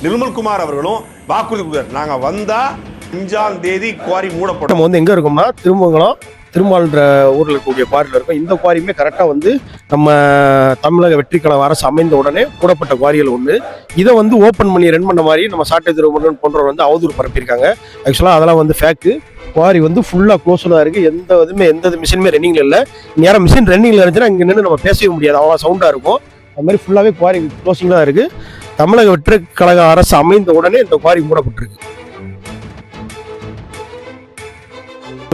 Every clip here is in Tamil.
நிர்மல்குமார் அவர்களும் வாக்குறுதி கொடுத்தார். நாங்கள் வந்தால் 5ஆம் தேதி குவாரி மூடப்படும். நம்ம எங்கே இருக்கோம்னா திருமால்ன்ற ஊரில் இருக்கக்கூடிய குவாரியில் இருக்கும். இந்த குவாரியுமே கரெக்டாக நம்ம தமிழக வெற்றிக்கழக அரசு அமைந்த உடனே மூடப்பட்ட குவாரிகள் ஒன்று. இதை ஓப்பன் பண்ணி ரன் பண்ண மாதிரி நம்ம சாட்டை திருமுருகன் போன்றவர் அவதூறு பரப்பியிருக்காங்க. ஆக்சுவலாக அதெல்லாம் ஃபேக்கு. குவாரி ஃபுல்லாக க்ளோஸில் தான் இருக்குது. எந்த மிஷினுமே ரன்னிங்கில் இல்லை. நேரம் மிஷின் ரன்னிங்கில் இருந்துச்சுன்னா இங்கே நின்று நம்ம பேசவே முடியாது, அவ்வளோ சவுண்டாக இருக்கும். அது மாதிரி ஃபுல்லாகவே குவாரி க்ளோசிங்கில் தான் இருக்குது. தமிழக வெற்றிக்கழக அரசு அமைந்த உடனே இந்த குவாரி மூடப்பட்டிருக்கு.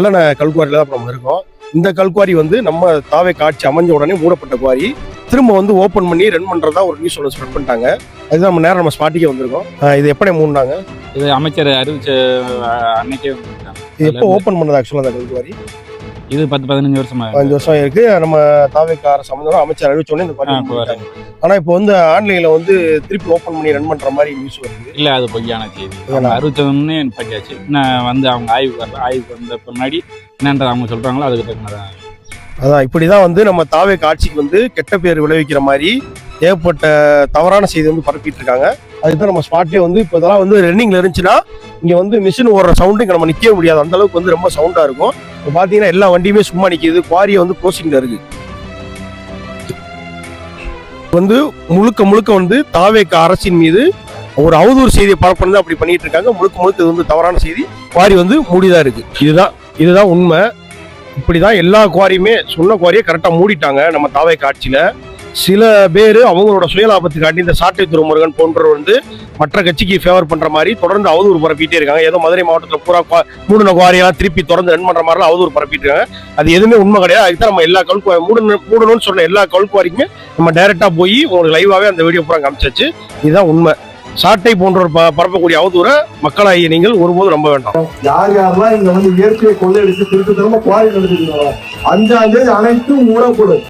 நல்ல கல்குவாரியில் தான் நம்ம இருக்கோம். இந்த கல்குவாரி நம்ம தாவே காட்சி அமைஞ்ச உடனே மூடப்பட்ட குவாரி திரும்ப ஓப்பன் பண்ணி ரன் பண்ணுறதா ஒரு நியூஸ் ஒன்று ஸ்ப்ரெட் பண்ணிட்டாங்க. அதுதான் நம்ம ஸ்பாட்டுக்கே வந்திருக்கோம். இது எப்படி மூடினாங்க? இது அமைச்சர் அறிவிச்ச அன்னைக்கே இது எப்போ ஓப்பன் பண்ணது ஆக்சுவலாக அந்த கல்குவாரி? இது 10-15 வருஷமா 5 வருஷம் இருக்கு. நம்ம தாவேக்கா அரசு அமைச்சோட அமைச்சர் அறிவிச்சோடனே இந்த குவாரி. ஆனால் இப்போ ஆன்லைனில் திருப்பி ஓப்பன் பண்ணி ரன் பண்ணுற மாதிரி நியூஸ் வருது. இல்லை, அது பொய்யான செய்தி. அறிவிச்சோடனே பண்ணியாச்சு. இன்னும் அவங்க ஆய்வுக்கு வந்த முன்னாடி என்னன்ற அவங்க சொல்கிறாங்களோ அதுக்கு தகுந்ததான். அதான் இப்படிதான் நம்ம தாவேக்கா ஆட்சிக்கு கெட்ட பேர் விளைவிக்கிற மாதிரி ஏகப்பட்ட தவறான செய்தி பரப்பிட்டு இருக்காங்க. அதுதான் நம்ம ஸ்பாட்லேயே இப்போ இதெல்லாம் ரன்னிங்ல இருந்துச்சுன்னா இங்கே மிஷின் ஓடுற சவுண்டு இங்கே நம்ம நிற்கவே முடியாது. அந்த அளவுக்கு ரொம்ப சவுண்டாக இருக்கும். இப்போ பார்த்தீங்கன்னா எல்லா வண்டியுமே சும்மா நிற்கிது. குவாரியை க்ளோசிங்ல இருக்கு. முழுக்க தாவேக்கா அரசின் மீது ஒரு அவதூறு செய்தியை பரப்புறது அப்படி பண்ணிட்டு இருக்காங்க. முழுக்க இது தவறான செய்தி. குவாரி மூடிதான் இருக்கு. இதுதான் உண்மை. இப்படிதான் எல்லா குவாரியுமே சொன்ன குவாரியை கரெக்டாக மூடிட்டாங்க நம்ம தாவேக்கா ஆட்சியில. சில பேர் அவங்களோட சுயலாபத்துக்காண்டி இந்த சாட்டை திருமுருகன் போன்றவர் மற்ற கட்சிக்கு ஃபேவர் பண்ற மாதிரி தொடர்ந்து அவதூறு பரப்பிட்டே இருக்காங்க. ஏதோ மதுரை மாவட்டத்தில் பூரா மூடின குவாரியெல்லாம் திருப்பி தொடர்ந்து ரன் பண்ற மாதிரிலாம் அவதூறு பரப்பிட்டு இருக்காங்க. அது எதுவுமே உண்மை கிடையாது. அதுதான் நம்ம எல்லா மூடணும்னு சொன்ன எல்லா கல்குவாரிக்குமே நம்ம டைரக்டா போய் உங்களுக்கு லைவாவே அந்த வீடியோ பூரா காமிச்சாச்சு. இதுதான் உண்மை. சாட்டை போன்றவர் பரப்பக்கூடிய அவதூறை மக்களாகிய நீங்கள் ஒருபோது நம்ப வேண்டாம். யார் யாரெல்லாம் இங்க இயற்கையை கொள்ளையடித்து திருட்டு தரமா குவாரி நடத்திருக்காங்க 5ஆம் தேதி அனைத்தும் மூடப்படும்.